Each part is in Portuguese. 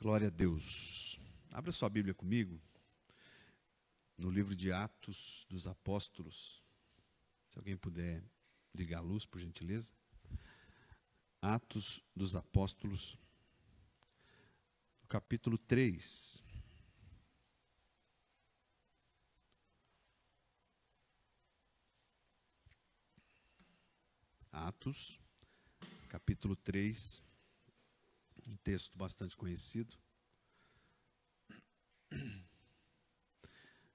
Glória a Deus. Abra sua Bíblia comigo, no livro de Atos dos Apóstolos. Se alguém puder ligar a luz, por gentileza. Atos dos Apóstolos, capítulo 3. Atos, capítulo 3. Um texto bastante conhecido,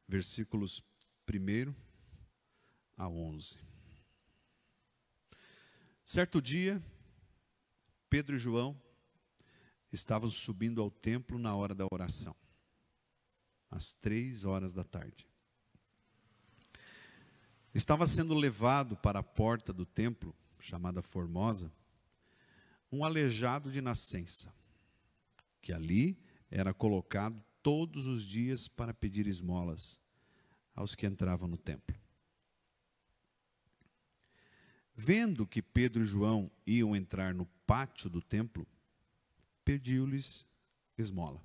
versículos 1 a 11. Certo dia, Pedro e João estavam subindo ao templo na hora da oração, às 3 horas da tarde. Estava sendo levado para a porta do templo, chamada Formosa, um aleijado de nascença, que ali era colocado todos os dias para pedir esmolas aos que entravam no templo. Vendo que Pedro e João iam entrar no pátio do templo, pediu-lhes esmola.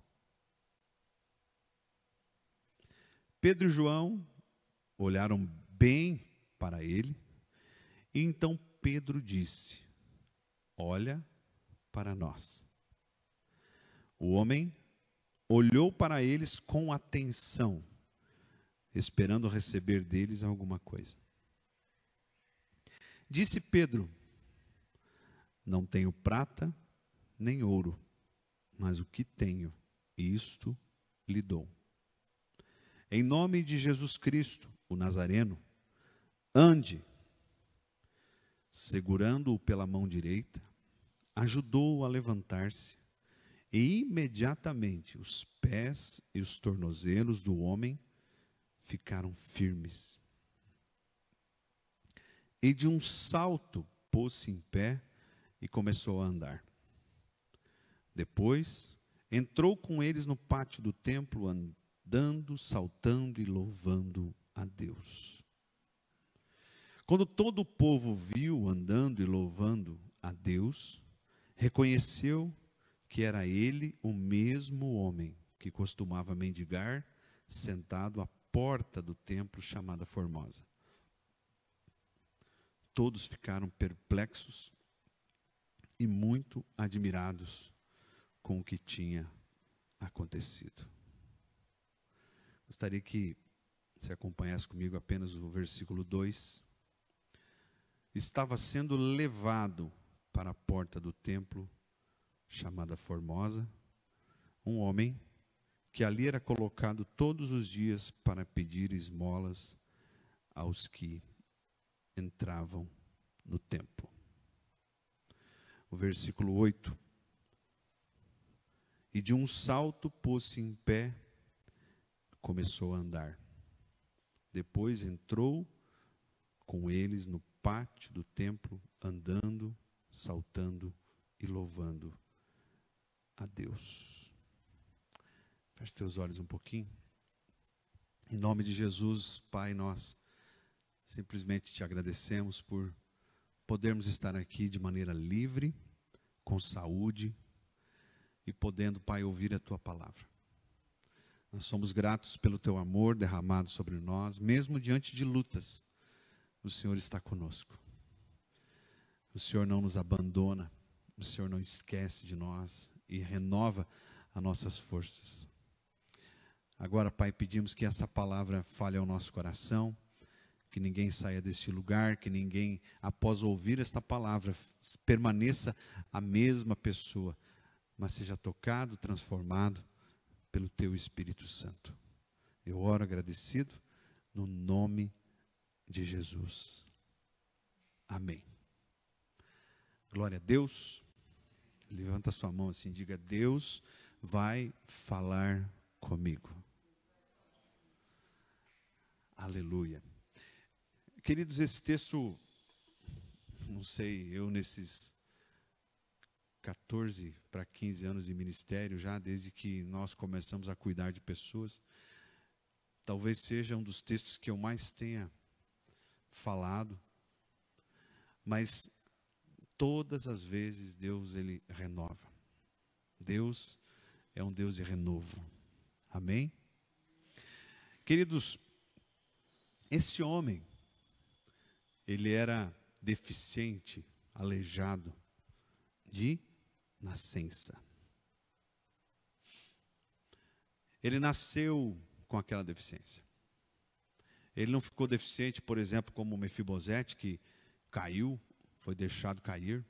Pedro e João olharam bem para ele, e então Pedro disse: olha para nós. O homem olhou para eles com atenção, esperando receber deles alguma coisa. Disse Pedro: não tenho prata nem ouro, mas o que tenho, isto lhe dou. Em nome de Jesus Cristo, o Nazareno, ande. Segurando-o pela mão direita, ajudou-o a levantar-se, e imediatamente os pés e os tornozelos do homem ficaram firmes. E de um salto pôs-se em pé e começou a andar. Depois entrou com eles no pátio do templo, andando, saltando e louvando a Deus. Quando todo o povo viu andando e louvando a Deus, reconheceu que era ele o mesmo homem que costumava mendigar, sentado à porta do templo chamada Formosa. Todos ficaram perplexos e muito admirados com o que tinha acontecido. Gostaria que você acompanhasse comigo apenas o versículo 2. Estava sendo levado para a porta do templo, chamada Formosa, um homem que ali era colocado todos os dias para pedir esmolas aos que entravam no templo. O versículo 8. E de um salto pôs-se em pé, começou a andar. Depois entrou com eles no pátio do templo, andando, saltando e louvando a Deus. Feche teus olhos um pouquinho. Em nome de Jesus, Pai, nós simplesmente te agradecemos por podermos estar aqui de maneira livre, com saúde e podendo, Pai, ouvir a tua palavra. Nós somos gratos pelo teu amor derramado sobre nós, mesmo diante de lutas. O Senhor está conosco. O Senhor não nos abandona. O Senhor não esquece de nós e renova as nossas forças. Agora, Pai, pedimos que essa palavra fale ao nosso coração, que ninguém saia deste lugar, que ninguém, após ouvir esta palavra, permaneça a mesma pessoa, mas seja tocado, transformado pelo Teu Espírito Santo. Eu oro agradecido no nome de Jesus. Amém. Glória a Deus. Levanta sua mão assim, diga: Deus vai falar comigo. Aleluia. Queridos, esse texto, não sei, eu nesses 14 para 15 anos de ministério já, desde que nós começamos a cuidar de pessoas, talvez seja um dos textos que eu mais tenha falado, mas todas as vezes Deus, Ele renova. Deus, é um Deus de renovo. Amém? Queridos, esse homem, ele era deficiente, aleijado de nascença. Ele nasceu com aquela deficiência. Ele não ficou deficiente, por exemplo, como Mefibosete, que caiu, foi deixado cair.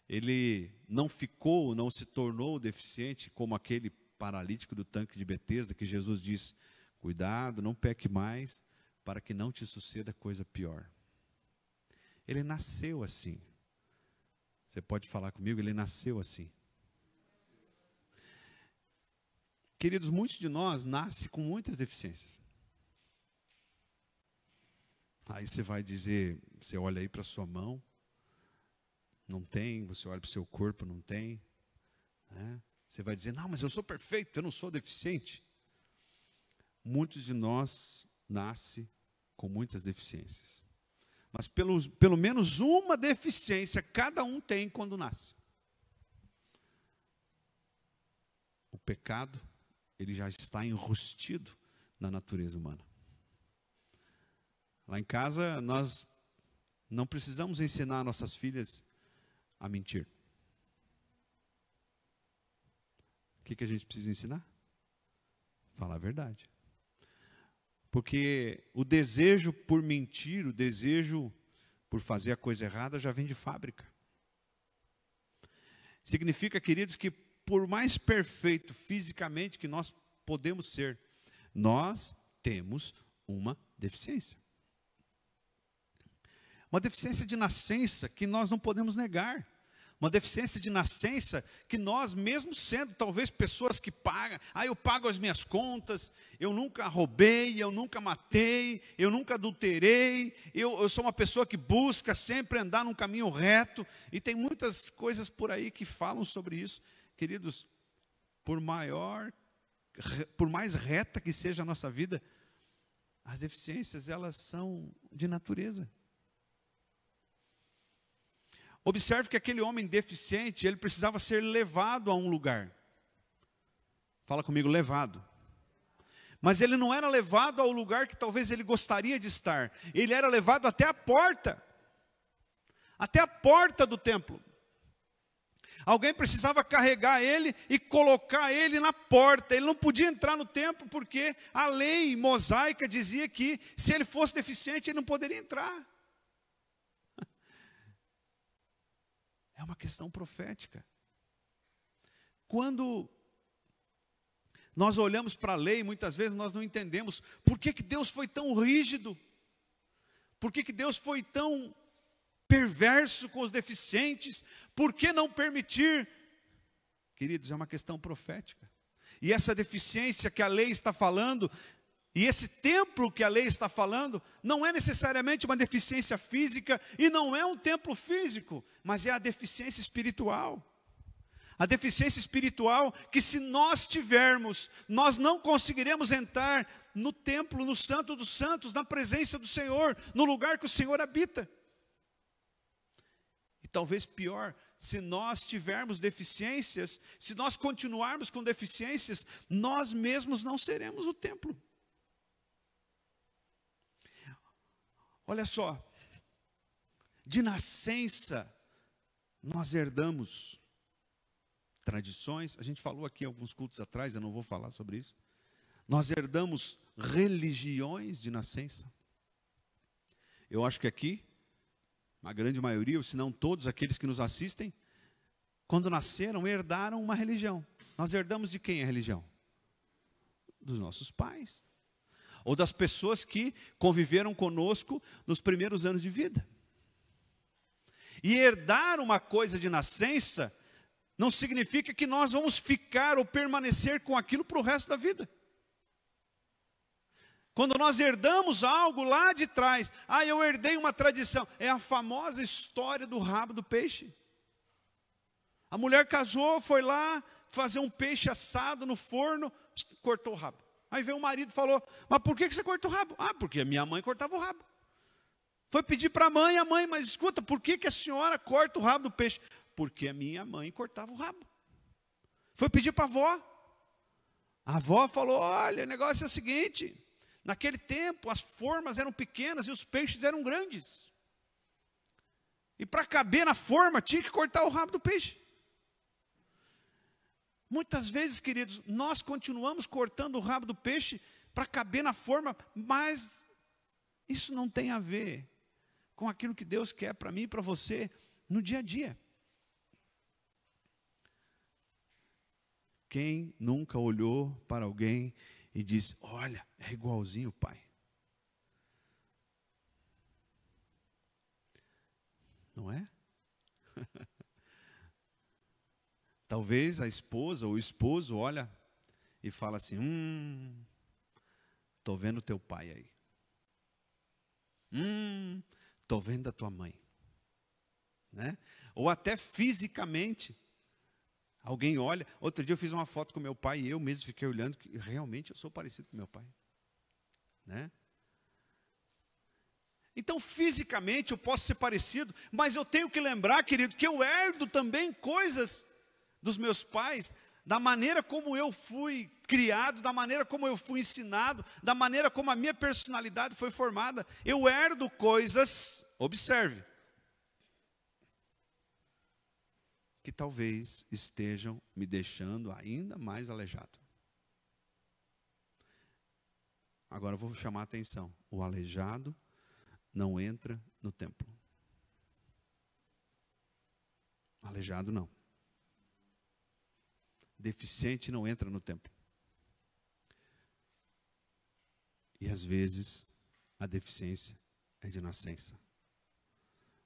Ele não ficou, não se tornou deficiente como aquele paralítico do tanque de Betesda, que Jesus diz: cuidado, não peque mais, para que não te suceda coisa pior. Ele nasceu assim. Você pode falar comigo? Ele nasceu assim. Queridos, muitos de nós nascem com muitas deficiências. Aí você vai dizer, você olha aí para a sua mão, não tem, você olha para o seu corpo, não tem. Né? Você vai dizer, não, mas eu sou perfeito, eu não sou deficiente. Muitos de nós nascem com muitas deficiências. Mas pelo menos uma deficiência cada um tem quando nasce. O pecado, ele já está enrustido na natureza humana. Lá em casa, nós não precisamos ensinar nossas filhas a mentir. O que a gente precisa ensinar? Falar a verdade. Porque o desejo por mentir, o desejo por fazer a coisa errada já vem de fábrica. Significa, queridos, que por mais perfeito fisicamente que nós podemos ser, nós temos uma deficiência. Uma deficiência de nascença que nós não podemos negar. Uma deficiência de nascença que nós, mesmo sendo talvez pessoas que pagam, eu pago as minhas contas, eu nunca roubei, eu nunca matei, eu nunca adulterei, eu sou uma pessoa que busca sempre andar num caminho reto, e tem muitas coisas por aí que falam sobre isso. Queridos, por mais reta que seja a nossa vida, as deficiências, elas são de natureza. Observe que aquele homem deficiente, ele precisava ser levado a um lugar. Fala comigo, levado. Mas ele não era levado ao lugar que talvez ele gostaria de estar. Ele era levado até a porta. Até a porta do templo. Alguém precisava carregar ele e colocar ele na porta. Ele não podia entrar no templo porque a lei mosaica dizia que se ele fosse deficiente, ele não poderia entrar. É uma questão profética. Quando nós olhamos para a lei, muitas vezes nós não entendemos por que Deus foi tão rígido, por que Deus foi tão perverso com os deficientes, por que não permitir? Queridos, é uma questão profética. E essa deficiência que a lei está falando, e esse templo que a lei está falando, não é necessariamente uma deficiência física, e não é um templo físico, mas é a deficiência espiritual. A deficiência espiritual que, se nós tivermos, nós não conseguiremos entrar no templo, no Santo dos Santos, na presença do Senhor, no lugar que o Senhor habita. E talvez pior, se nós tivermos deficiências, se nós continuarmos com deficiências, nós mesmos não seremos o templo. Olha só, de nascença, nós herdamos tradições. A gente falou aqui alguns cultos atrás, eu não vou falar sobre isso. Nós herdamos religiões de nascença. Eu acho que aqui, a grande maioria, ou se não todos aqueles que nos assistem, quando nasceram, herdaram uma religião. Nós herdamos de quem a religião? Dos nossos pais. Ou das pessoas que conviveram conosco nos primeiros anos de vida. E herdar uma coisa de nascença não significa que nós vamos ficar ou permanecer com aquilo para o resto da vida. Quando nós herdamos algo lá de trás, eu herdei uma tradição, é a famosa história do rabo do peixe. A mulher casou, foi lá fazer um peixe assado no forno, cortou o rabo. Aí veio o marido e falou, mas por que você cortou o rabo? Porque a minha mãe cortava o rabo. Foi pedir para a mãe, mas escuta, por que a senhora corta o rabo do peixe? Porque a minha mãe cortava o rabo. Foi pedir para a avó. A avó falou: olha, o negócio é o seguinte, naquele tempo as formas eram pequenas e os peixes eram grandes. E para caber na forma, tinha que cortar o rabo do peixe. Muitas vezes, queridos, nós continuamos cortando o rabo do peixe para caber na forma, mas isso não tem a ver com aquilo que Deus quer para mim e para você no dia a dia. Quem nunca olhou para alguém e disse: olha, é igualzinho o pai? Não é? Talvez a esposa ou o esposo olha e fala assim: estou vendo teu pai aí. Estou vendo a tua mãe. Né? Ou até fisicamente. Alguém olha. Outro dia eu fiz uma foto com meu pai e eu mesmo fiquei olhando que realmente eu sou parecido com meu pai. Né? Então, fisicamente eu posso ser parecido, mas eu tenho que lembrar, querido, que eu herdo também coisas dos meus pais, da maneira como eu fui criado, da maneira como eu fui ensinado, da maneira como a minha personalidade foi formada. Eu herdo coisas, observe, que talvez estejam me deixando ainda mais aleijado. Agora eu vou chamar a atenção. O aleijado não entra no templo. Aleijado não. Deficiente não entra no templo. E às vezes a deficiência é de nascença.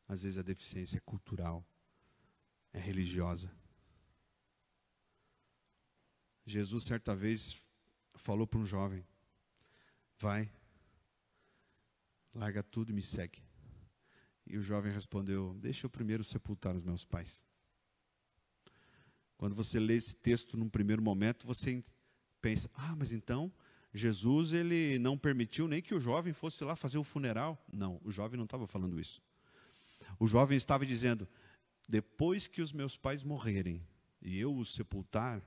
Às vezes a deficiência é cultural, é religiosa. Jesus certa vez falou para um jovem: vai, larga tudo e me segue. E o jovem respondeu: deixa eu primeiro sepultar os meus pais. Quando você lê esse texto num primeiro momento, você pensa: mas então Jesus ele não permitiu nem que o jovem fosse lá fazer o funeral. Não, o jovem não estava falando isso. O jovem estava dizendo: depois que os meus pais morrerem e eu os sepultar,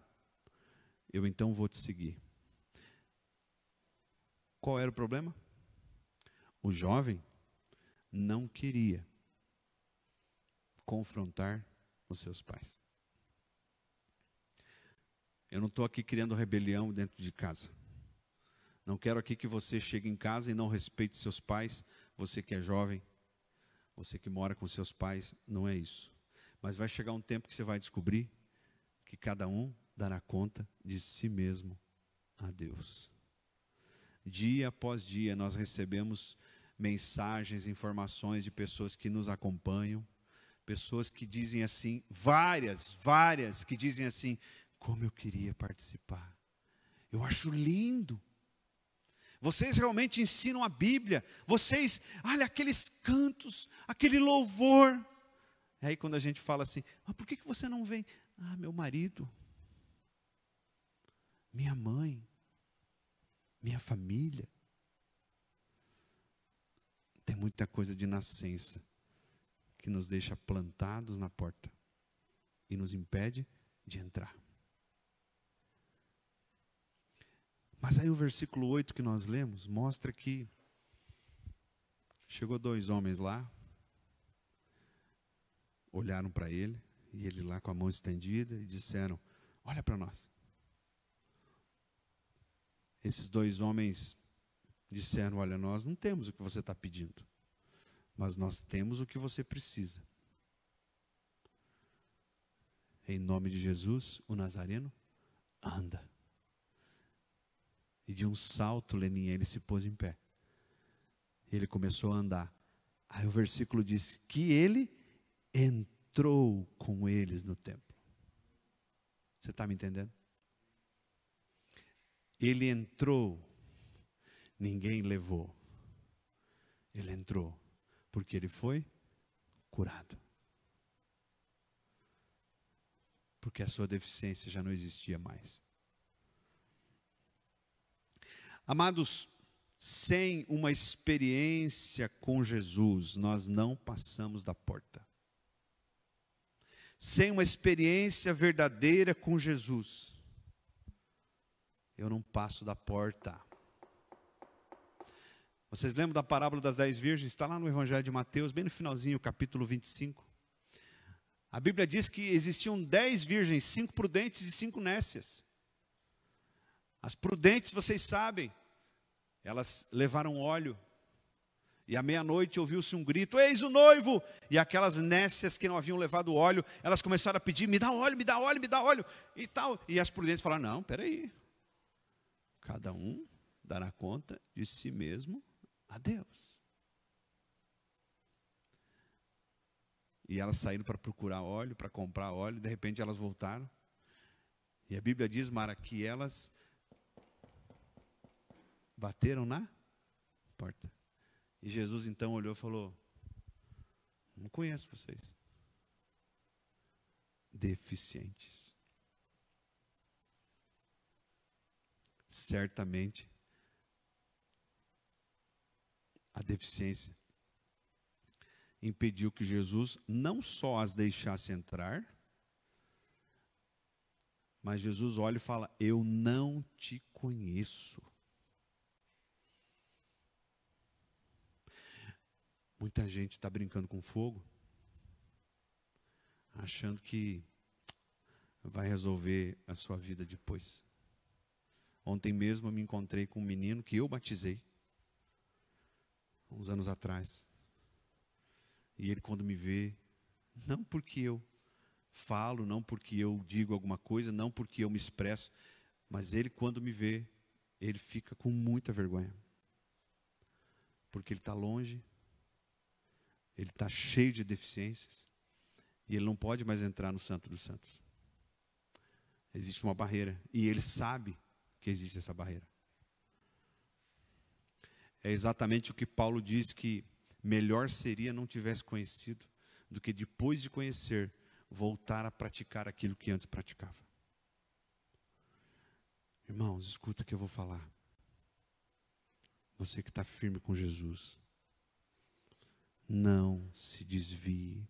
eu então vou te seguir. Qual era o problema? O jovem não queria confrontar os seus pais. Eu não estou aqui criando rebelião dentro de casa. Não quero aqui que você chegue em casa e não respeite seus pais. Você que é jovem, você que mora com seus pais, não é isso. Mas vai chegar um tempo que você vai descobrir que cada um dará conta de si mesmo a Deus. Dia após dia nós recebemos mensagens, informações de pessoas que nos acompanham, pessoas que dizem assim, várias que dizem assim: como eu queria participar, eu acho lindo, vocês realmente ensinam a Bíblia, vocês, olha aqueles cantos, aquele louvor. Aí quando a gente fala assim: por que você não vem? Meu marido, minha mãe, minha família. Tem muita coisa de nascença que nos deixa plantados na porta e nos impede de entrar. Mas aí o versículo 8 que nós lemos mostra que chegou 2 homens lá, olharam para ele, e ele lá com a mão estendida, e disseram: olha para nós. Esses 2 homens disseram: olha, nós não temos o que você está pedindo, mas nós temos o que você precisa. Em nome de Jesus, o Nazareno anda. E de um salto, Leninha, ele se pôs em pé. Ele começou a andar. Aí o versículo diz que ele entrou com eles no templo. Você está me entendendo? Ele entrou, ninguém levou. Ele entrou, porque ele foi curado. Porque a sua deficiência já não existia mais. Amados, sem uma experiência com Jesus, nós não passamos da porta. sem uma experiência verdadeira com Jesus, eu não passo da porta. Vocês lembram da parábola das 10 virgens? Está lá no Evangelho de Mateus, bem no finalzinho, capítulo 25. A Bíblia diz que existiam 10 virgens, 5 prudentes e 5 nécias. As prudentes, vocês sabem, elas levaram óleo. E à meia-noite ouviu-se um grito, eis o noivo! E aquelas nécias que não haviam levado óleo, elas começaram a pedir, me dá óleo, me dá óleo, me dá óleo, e tal. E as prudentes falaram, não, peraí. Cada um dará conta de si mesmo a Deus. E elas saíram para procurar óleo, para comprar óleo, e de repente elas voltaram. E a Bíblia diz, Mara, que elas bateram na porta. E Jesus então olhou e falou, não conheço vocês. Deficientes. Certamente, a deficiência impediu que Jesus não só as deixasse entrar, mas Jesus olha e fala, eu não te conheço. Muita gente está brincando com fogo, achando que vai resolver a sua vida depois. Ontem mesmo eu me encontrei com um menino que eu batizei, uns anos atrás. E ele, quando me vê, não porque eu falo, não porque eu digo alguma coisa, não porque eu me expresso, mas ele, quando me vê, ele fica com muita vergonha. Porque ele está longe, ele está cheio de deficiências, e ele não pode mais entrar no Santo dos Santos. Existe uma barreira, e ele sabe que existe essa barreira. É exatamente o que Paulo diz, que melhor seria não tivesse conhecido, do que depois de conhecer, voltar a praticar aquilo que antes praticava. Irmãos, escuta o que eu vou falar. Você que está firme com Jesus, não se desvie,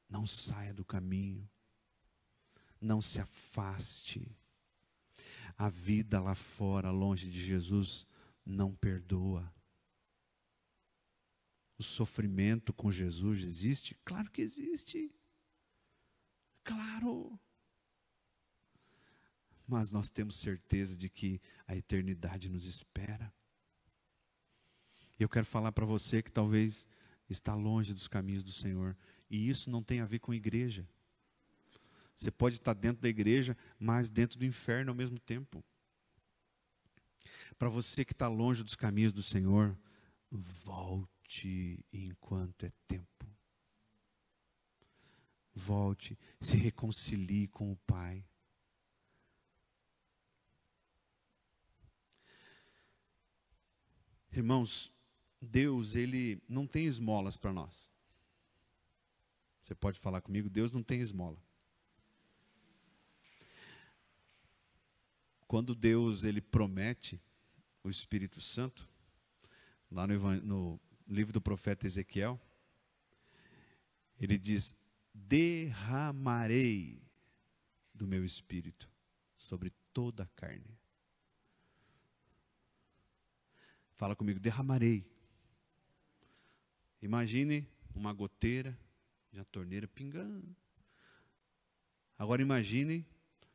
não saia do caminho, não se afaste. A vida lá fora, longe de Jesus, não perdoa. O sofrimento com Jesus existe? Claro que existe. Claro. Mas nós temos certeza de que a eternidade nos espera. Eu quero falar para você que talvez está longe dos caminhos do Senhor. E isso não tem a ver com igreja. Você pode estar dentro da igreja, mas dentro do inferno ao mesmo tempo. Para você que está longe dos caminhos do Senhor, volte enquanto é tempo. Volte, se reconcilie com o Pai. Irmãos, Deus, Ele não tem esmolas para nós. Você pode falar comigo, Deus não tem esmola. Quando Deus, Ele promete o Espírito Santo, lá no livro do profeta Ezequiel, Ele diz, derramarei do meu Espírito sobre toda a carne. Fala comigo, derramarei. Imagine uma goteira de uma torneira pingando. Agora imagine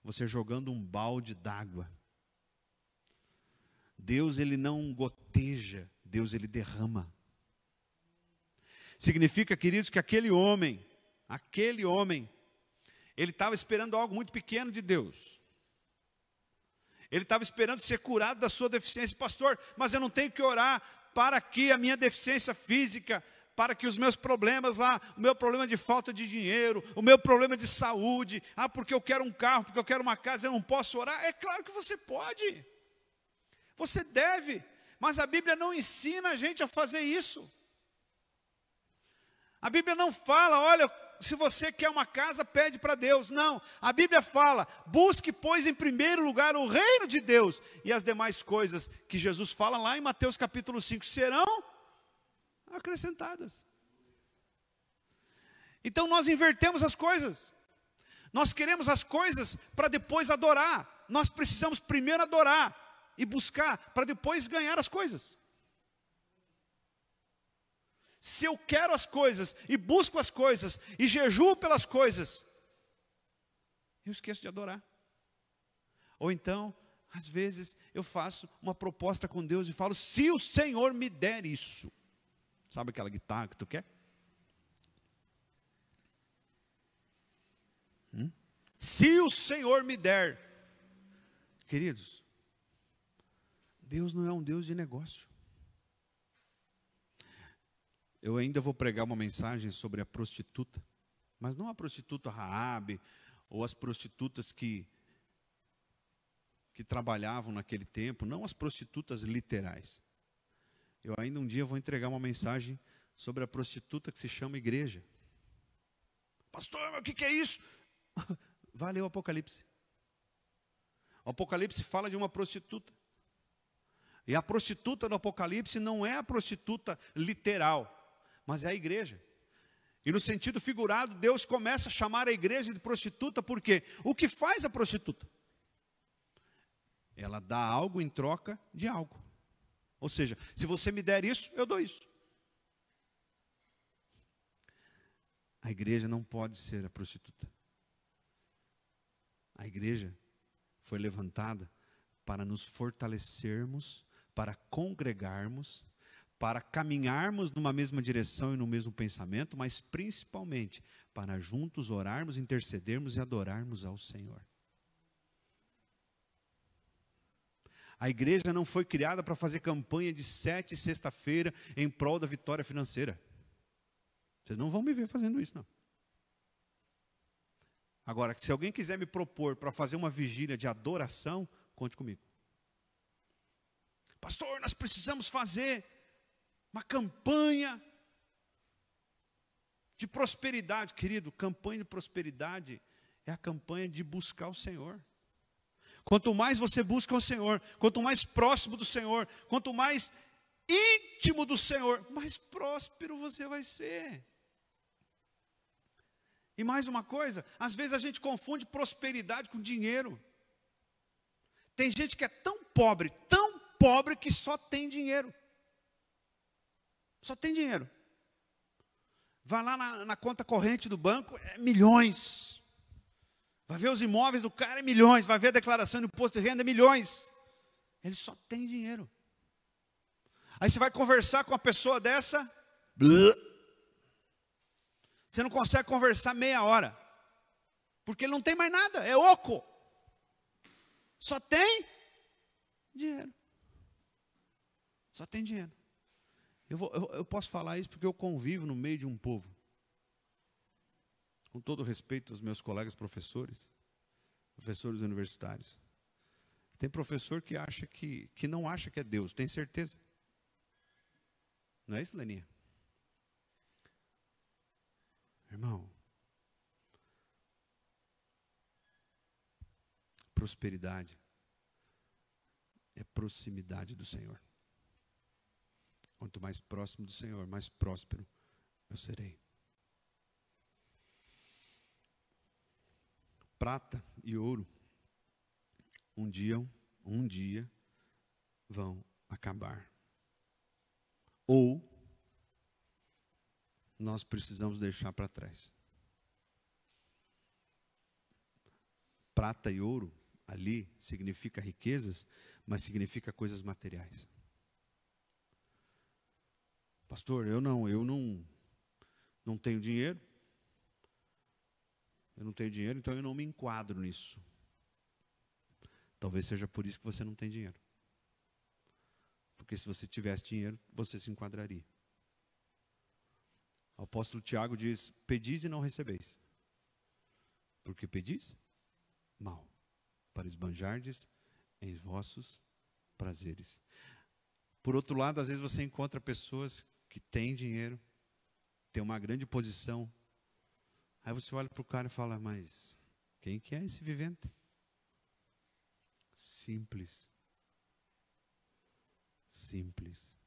você jogando um balde d'água. Deus, Ele não goteja, Deus, Ele derrama. Significa, queridos, que aquele homem, ele estava esperando algo muito pequeno de Deus. Ele estava esperando ser curado da sua deficiência. Pastor, mas eu não tenho que orar para que a minha deficiência física, para que os meus problemas lá, o meu problema de falta de dinheiro, o meu problema de saúde, porque eu quero um carro, porque eu quero uma casa, eu não posso orar. É claro que você pode. Você deve, mas a Bíblia não ensina a gente a fazer isso. A Bíblia não fala, olha, se você quer uma casa, pede para Deus. Não, a Bíblia fala, busque, pois, em primeiro lugar o reino de Deus, e as demais coisas que Jesus fala lá em Mateus capítulo 5, serão acrescentadas. Então nós invertemos as coisas. Nós queremos as coisas para depois adorar. Nós precisamos primeiro adorar e buscar para depois ganhar as coisas. Se eu quero as coisas e busco as coisas e jejuo pelas coisas, eu esqueço de adorar. Ou então, às vezes, eu faço uma proposta com Deus e falo: se o Senhor me der isso. Sabe aquela guitarra que tu quer? Se o Senhor me der. Queridos, Deus não é um Deus de negócio. Eu ainda vou pregar uma mensagem sobre a prostituta, mas não a prostituta Raabe, ou as prostitutas que trabalhavam naquele tempo, não as prostitutas literais. Eu ainda um dia vou entregar uma mensagem sobre a prostituta que se chama igreja. Pastor, mas o que é isso? Vai ler o Apocalipse. O Apocalipse fala de uma prostituta. E a prostituta do Apocalipse não é a prostituta literal, mas é a igreja. E no sentido figurado, Deus começa a chamar a igreja de prostituta, porque o que faz a prostituta? Ela dá algo em troca de algo. Ou seja, se você me der isso, eu dou isso. A igreja não pode ser a prostituta. A igreja foi levantada para nos fortalecermos, para congregarmos, para caminharmos numa mesma direção e no mesmo pensamento, mas principalmente para juntos orarmos, intercedermos e adorarmos ao Senhor. A igreja não foi criada para fazer campanha de 7 sexta-feira em prol da vitória financeira. Vocês não vão me ver fazendo isso, não. Agora, se alguém quiser me propor para fazer uma vigília de adoração, conte comigo. Pastor, nós precisamos fazer uma campanha de prosperidade. Querido, campanha de prosperidade é a campanha de buscar o Senhor. Quanto mais você busca o Senhor, quanto mais próximo do Senhor, quanto mais íntimo do Senhor, mais próspero você vai ser. E mais uma coisa, às vezes a gente confunde prosperidade com dinheiro. Tem gente que é tão pobre que só tem dinheiro. Só tem dinheiro. Vai lá na conta corrente do banco, é milhões. Vai ver os imóveis do cara, é milhões. Vai ver a declaração de imposto de renda, é milhões. Ele só tem dinheiro. Aí você vai conversar com uma pessoa dessa, você não consegue conversar meia hora, porque ele não tem mais nada, é oco. Só tem dinheiro. Só tem dinheiro. Eu posso falar isso porque eu convivo no meio de um povo. Com todo respeito aos meus colegas professores universitários. Tem professor que acha que não acha que é Deus, tem certeza. Não é isso, Leninha? Irmão, prosperidade é proximidade do Senhor. Quanto mais próximo do Senhor, mais próspero eu serei. Prata e ouro, um dia vão acabar. Ou nós precisamos deixar para trás. Prata e ouro, ali, significa riquezas, mas significa coisas materiais. Pastor, eu não tenho dinheiro. Eu não tenho dinheiro, então eu não me enquadro nisso. Talvez seja por isso que você não tem dinheiro. Porque se você tivesse dinheiro, você se enquadraria. O apóstolo Tiago diz: pedis e não recebeis. Porque pedis? Mal, para esbanjardes em vossos prazeres. Por outro lado, às vezes você encontra pessoas que têm dinheiro, têm uma grande posição. Aí você olha para o cara e fala: mas quem que é esse vivente? Simples. Simples.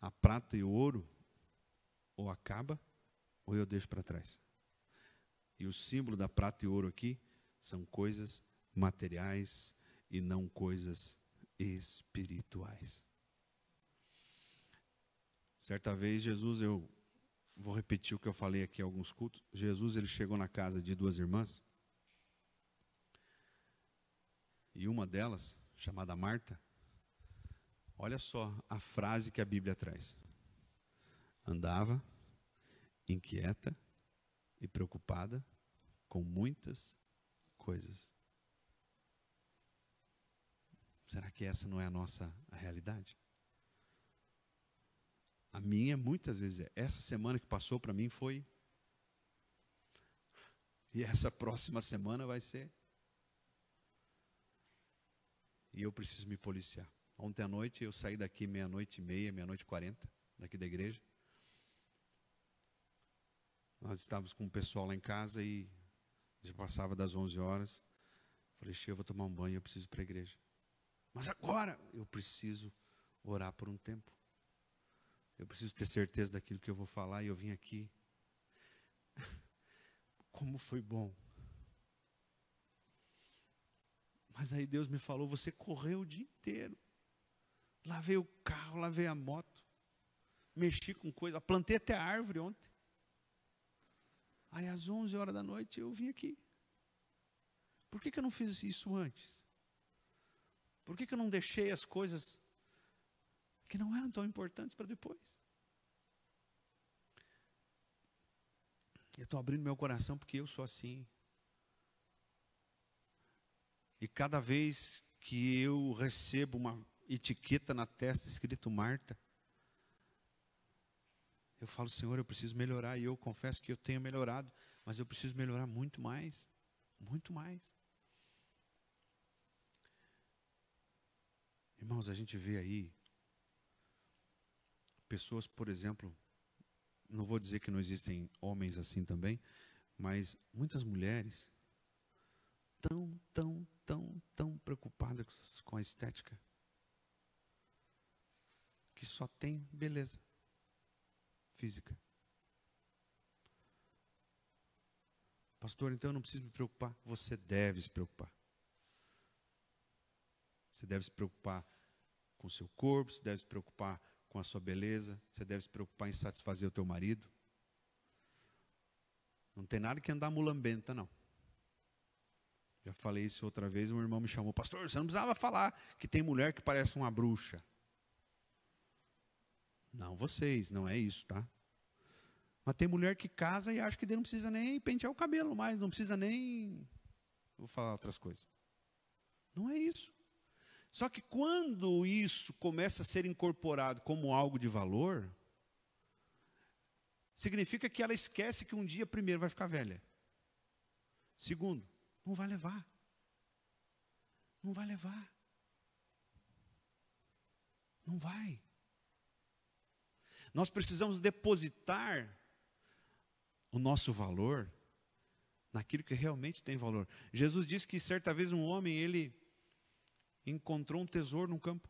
A prata e o ouro ou acaba ou eu deixo para trás. E o símbolo da prata e ouro aqui são coisas materiais e não coisas espirituais. Certa vez Jesus, eu vou repetir o que eu falei aqui em alguns cultos. Jesus, ele chegou na casa de duas irmãs. E uma delas, chamada Marta, olha só a frase que a Bíblia traz. Andava inquieta e preocupada com muitas coisas. Será que essa não é a nossa realidade? A minha, muitas vezes, é. Essa semana que passou para mim foi. E essa próxima semana vai ser. E eu preciso me policiar. Ontem à noite, eu saí daqui 00:30, 00:40, daqui da igreja. Nós estávamos com o pessoal lá em casa e já passava das 11 horas. Falei, eu vou tomar um banho, eu preciso ir para a igreja. Mas agora eu preciso orar por um tempo. Eu preciso ter certeza daquilo que eu vou falar e eu vim aqui. Como foi bom. Mas aí Deus me falou, você correu o dia inteiro. Lavei o carro, lavei a moto. Mexi com coisa, plantei até a árvore ontem. Aí às 11 horas da noite eu vim aqui. Por que eu não fiz isso antes? Por que eu não deixei as coisas que não eram tão importantes para depois? Eu estou abrindo meu coração porque eu sou assim. E cada vez que eu recebo uma etiqueta na testa escrito Marta, eu falo, Senhor, eu preciso melhorar. E eu confesso que eu tenho melhorado, mas eu preciso melhorar muito mais. Muito mais. Irmãos, a gente vê aí pessoas, por exemplo, não vou dizer que não existem homens assim também, mas muitas mulheres tão preocupadas com a estética, que só tem beleza física. Pastor, então eu não preciso me preocupar. Você deve se preocupar. Você deve se preocupar com o seu corpo, você deve se preocupar com a sua beleza, você deve se preocupar em satisfazer o teu marido. Não tem nada que andar mulambenta, não. Já falei isso outra vez, um irmão me chamou, pastor, você não precisava falar que tem mulher que parece uma bruxa. Não, vocês, não é isso, tá? Mas tem mulher que casa e acha que não precisa nem pentear o cabelo mais, não precisa nem... Vou falar outras coisas. Não é isso. Só que quando isso começa a ser incorporado como algo de valor, significa que ela esquece que um dia, primeiro, vai ficar velha. Segundo, não vai levar. Não vai levar. Não vai. Nós precisamos depositar o nosso valor naquilo que realmente tem valor. Jesus disse que certa vez um homem, ele encontrou um tesouro no campo.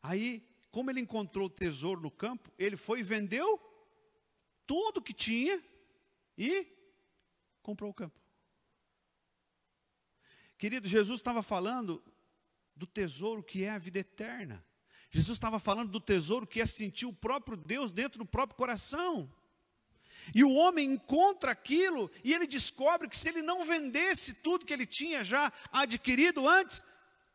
Aí, como ele encontrou o tesouro no campo, ele foi e vendeu tudo que tinha e comprou o campo. Querido, Jesus estava falando do tesouro que é a vida eterna. Jesus estava falando do tesouro que é sentir o próprio Deus dentro do próprio coração. E o homem encontra aquilo e ele descobre que se ele não vendesse tudo que ele tinha já adquirido antes,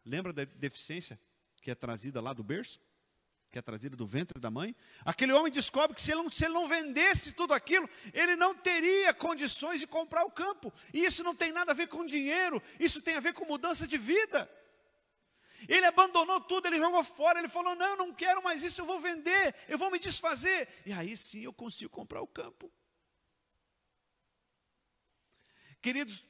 lembra da deficiência que é trazida lá do berço? Que é trazida do ventre da mãe? Aquele homem descobre que se ele não vendesse tudo aquilo, ele não teria condições de comprar o campo. E isso não tem nada a ver com dinheiro, isso tem a ver com mudança de vida. Ele abandonou tudo, ele jogou fora, ele falou, não, eu não quero mais isso, eu vou vender, eu vou me desfazer. E aí sim eu consigo comprar o campo. Queridos,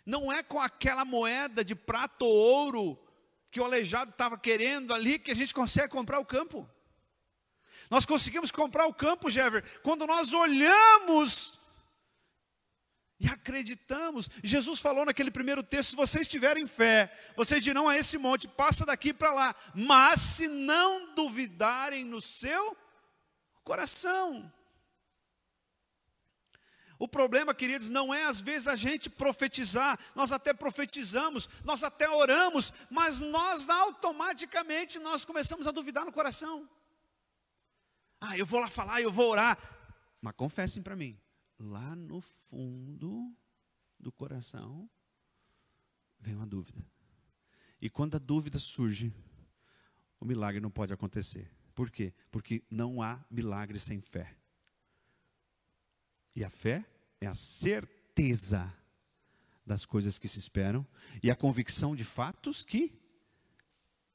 não é com aquela moeda de prata ou ouro que o aleijado estava querendo ali que a gente consegue comprar o campo. Nós conseguimos comprar o campo, Jever, quando nós olhamos E acreditamos. Jesus falou naquele primeiro texto: se vocês tiverem fé, vocês dirão a esse monte, passa daqui para lá. Mas se não duvidarem no seu coração. O problema, queridos, não é às vezes a gente profetizar. Nós até profetizamos, nós até oramos, mas nós automaticamente nós começamos a duvidar no coração. Ah, eu vou lá falar, eu vou orar. Mas confessem para mim, lá no fundo do coração vem uma dúvida. E quando a dúvida surge, o milagre não pode acontecer. Por quê? Porque não há milagre sem fé. E a fé é a certeza das coisas que se esperam e a convicção de fatos que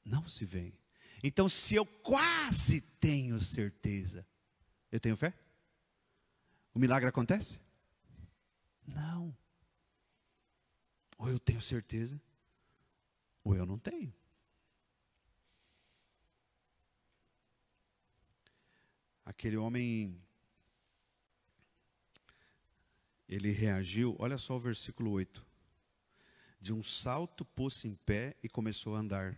não se veem. Então, se eu quase tenho certeza, eu tenho fé? O milagre acontece? Não. Ou eu tenho certeza, ou eu não tenho. Aquele homem, ele reagiu, olha só o versículo 8. De um salto pôs-se em pé e começou a andar.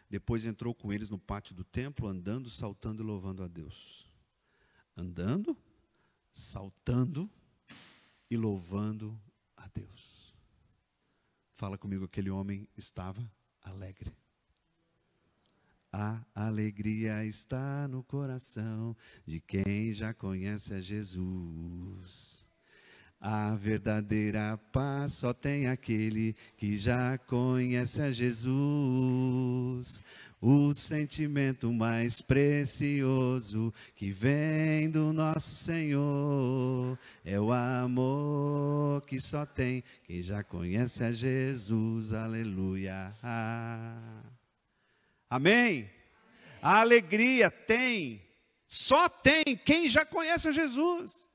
Depois entrou com eles no pátio do templo, andando, saltando e louvando a Deus. Andando, saltando e louvando a Deus. Fala comigo, aquele homem estava alegre. A alegria está no coração de quem já conhece a Jesus. A verdadeira paz só tem aquele que já conhece a Jesus. O sentimento mais precioso que vem do nosso Senhor é o amor que só tem quem já conhece a Jesus. Aleluia. Amém? A alegria tem, só tem quem já conhece a Jesus.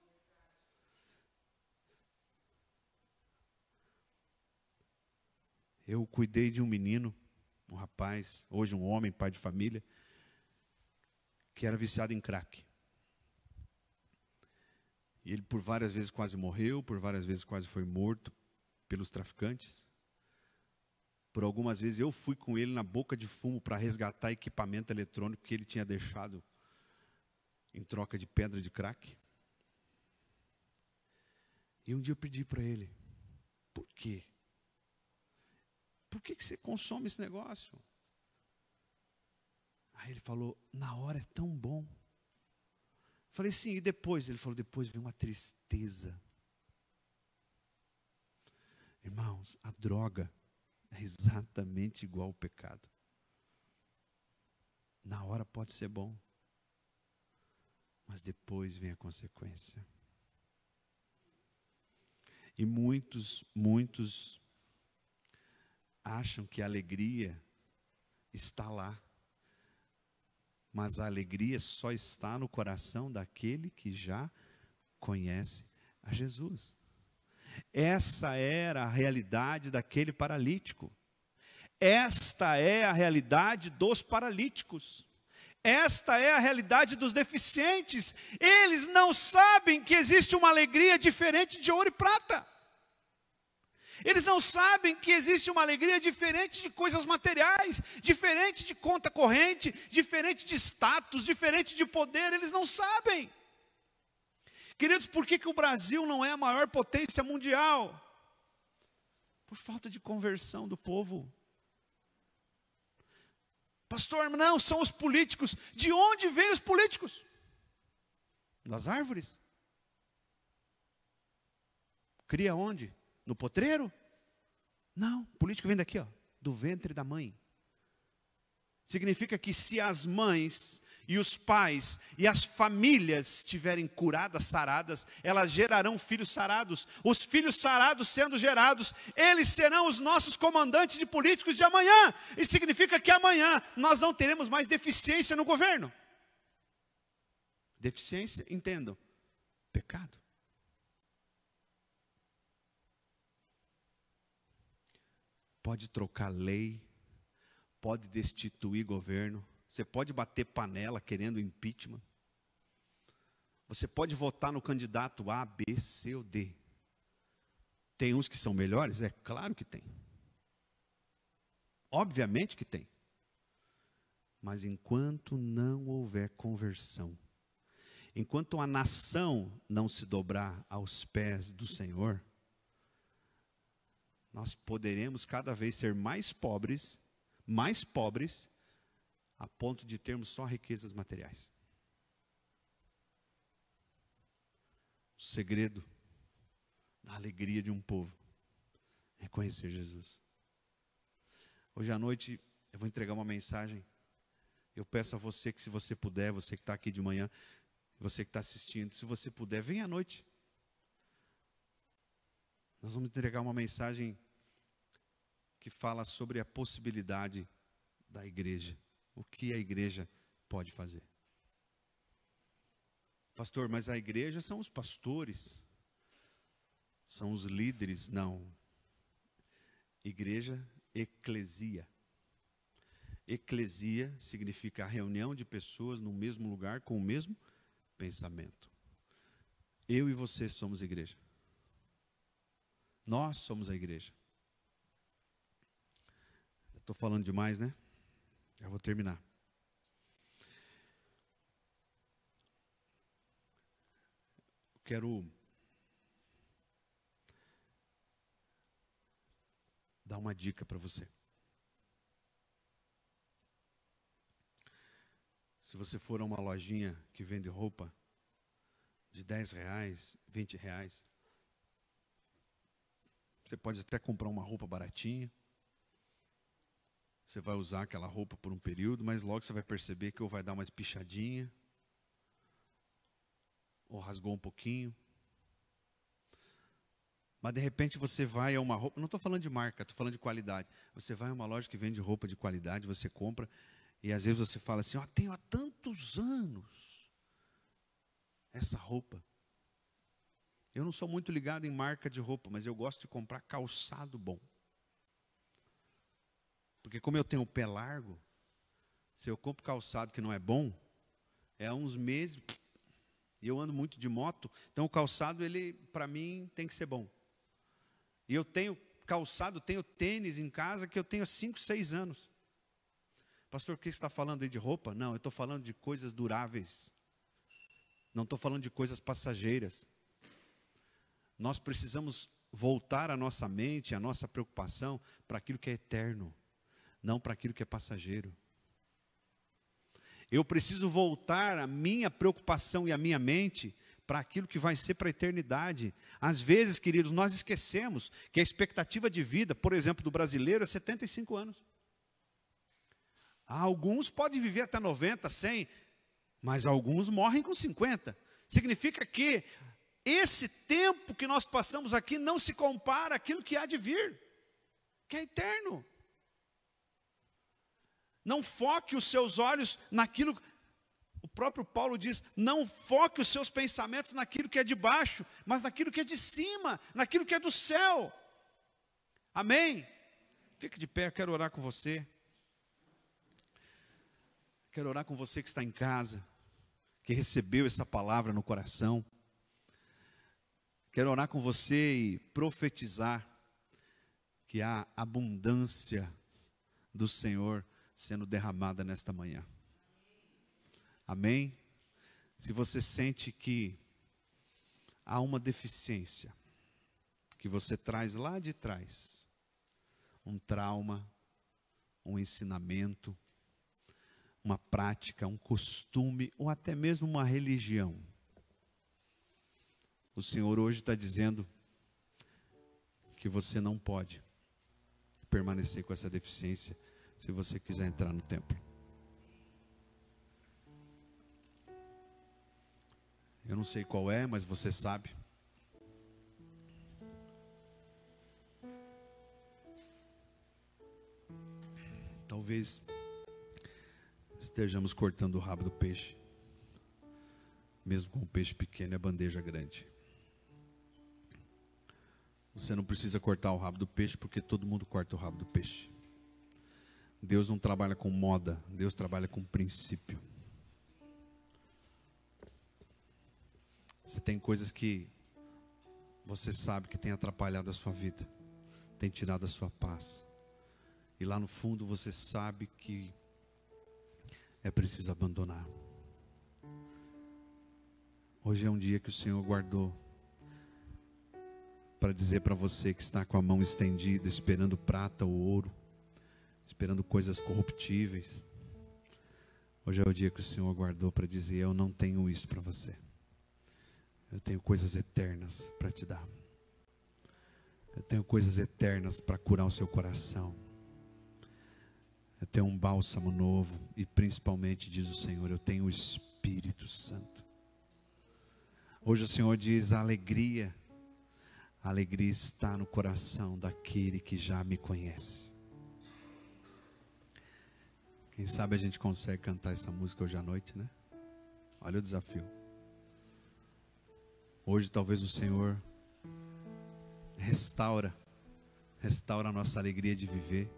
Eu cuidei de um menino, um rapaz, hoje um homem, pai de família, que era viciado em crack. E ele por várias vezes quase morreu, por várias vezes quase foi morto pelos traficantes. Por algumas vezes eu fui com ele na boca de fumo para resgatar equipamento eletrônico que ele tinha deixado em troca de pedra de crack. E um dia eu pedi para ele: por quê? Por que você consome esse negócio? Aí ele falou: na hora é tão bom. Eu falei: sim, e depois? Ele falou: depois vem uma tristeza. Irmãos, a droga é exatamente igual ao pecado. Na hora pode ser bom, mas depois vem a consequência. E muitos acham que a alegria está lá, mas a alegria só está no coração daquele que já conhece a Jesus. Essa era a realidade daquele paralítico. Esta é a realidade dos paralíticos. Esta é a realidade dos deficientes. Eles não sabem que existe uma alegria diferente de ouro e prata. Eles não sabem que existe uma alegria diferente de coisas materiais, diferente de conta corrente, diferente de status, diferente de poder. Eles não sabem. Queridos, por que o Brasil não é a maior potência mundial? Por falta de conversão do povo. Pastor, não, são os políticos. De onde vêm os políticos? Das árvores. Cria onde? No potreiro? Não, o político vem daqui, ó, do ventre da mãe. Significa que se as mães e os pais e as famílias estiverem curadas, saradas, elas gerarão filhos sarados. Os filhos sarados sendo gerados, eles serão os nossos comandantes de políticos de amanhã. E significa que amanhã nós não teremos mais deficiência no governo. Deficiência, entendam, pecado. Pode trocar lei, pode destituir governo, você pode bater panela querendo impeachment, você pode votar no candidato A, B, C ou D, Tem uns que são melhores? É claro que tem. Obviamente que tem. Mas enquanto não houver conversão, enquanto a nação não se dobrar aos pés do Senhor, nós poderemos cada vez ser mais pobres, a ponto de termos só riquezas materiais. O segredo da alegria de um povo é conhecer Jesus. Hoje à noite eu vou entregar uma mensagem. Eu peço a você que, se você puder, você que está aqui de manhã, você que está assistindo, se você puder, venha à noite. Nós vamos entregar uma mensagem que fala sobre a possibilidade da igreja. O que a igreja pode fazer. Pastor, mas a igreja são os pastores, são os líderes. Não. Igreja, eclesia. Eclesia significa a reunião de pessoas no mesmo lugar com o mesmo pensamento. Eu e você somos igreja. Nós somos a igreja. Estou falando demais, né? Já vou terminar. Quero dar uma dica para você. Se você for a uma lojinha que vende roupa de R$10, R$20, você pode até comprar uma roupa baratinha. Você vai usar aquela roupa por um período, mas logo você vai perceber que ou vai dar uma espichadinha, ou rasgou um pouquinho. Mas de repente você vai a uma roupa, não estou falando de marca, estou falando de qualidade. Você vai a uma loja que vende roupa de qualidade, você compra, e às vezes você fala assim, tenho há tantos anos essa roupa. Eu não sou muito ligado em marca de roupa, mas eu gosto de comprar calçado bom. Porque como eu tenho o pé largo, se eu compro calçado que não é bom, há uns meses, e eu ando muito de moto, então o calçado, ele, para mim, tem que ser bom. E eu tenho calçado, tenho tênis em casa que eu tenho há 5, 6 anos. Pastor, o que você está falando aí de roupa? Não, eu estou falando de coisas duráveis. Não estou falando de coisas passageiras. Nós precisamos voltar a nossa mente, a nossa preocupação para aquilo que é eterno, não para aquilo que é passageiro. Eu preciso voltar a minha preocupação e a minha mente para aquilo que vai ser para a eternidade. Às vezes, queridos, nós esquecemos que a expectativa de vida, por exemplo, do brasileiro é 75 anos. Alguns podem viver até 90, 100, mas alguns morrem com 50. Significa que esse tempo que nós passamos aqui não se compara àquilo que há de vir, que é eterno. Não foque os seus olhos naquilo, o próprio Paulo diz, não foque os seus pensamentos naquilo que é de baixo, mas naquilo que é de cima, naquilo que é do céu. Amém? Fique de pé, eu quero orar com você. Quero orar com você que está em casa, que recebeu essa palavra no coração. Quero orar com você e profetizar que há abundância do Senhor sendo derramada nesta manhã. Amém? Se você sente que há uma deficiência, que você traz lá de trás, um trauma, um ensinamento, uma prática, um costume, ou até mesmo uma religião, o Senhor hoje está dizendo que você não pode permanecer com essa deficiência se você quiser entrar no templo. Eu não sei qual é, mas você sabe. Talvez estejamos cortando o rabo do peixe, mesmo com o peixe pequeno e a bandeja grande. Você não precisa cortar o rabo do peixe, porque todo mundo corta o rabo do peixe. Deus não trabalha com moda, Deus trabalha com princípio. Você tem coisas que você sabe que tem atrapalhado a sua vida, tem tirado a sua paz. E lá no fundo você sabe que é preciso abandonar. Hoje é um dia que o Senhor guardou para dizer para você que está com a mão estendida, esperando prata ou ouro, esperando coisas corruptíveis. Hoje é o dia que o Senhor guardou para dizer: eu não tenho isso para você. Eu tenho coisas eternas para te dar. Eu tenho coisas eternas para curar o seu coração. Eu tenho um bálsamo novo. E principalmente, diz o Senhor, eu tenho o Espírito Santo. Hoje o Senhor diz: a alegria está no coração daquele que já me conhece. Quem sabe a gente consegue cantar essa música hoje à noite, né? Olha o desafio. Hoje talvez o Senhor restaura a nossa alegria de viver.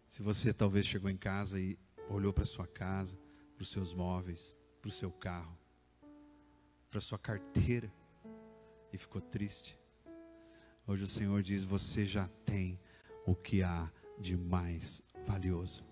Se você talvez chegou em casa e olhou para a sua casa, para os seus móveis, para o seu carro, para a sua carteira e ficou triste, hoje o Senhor diz: você já tem o que há de mais valioso.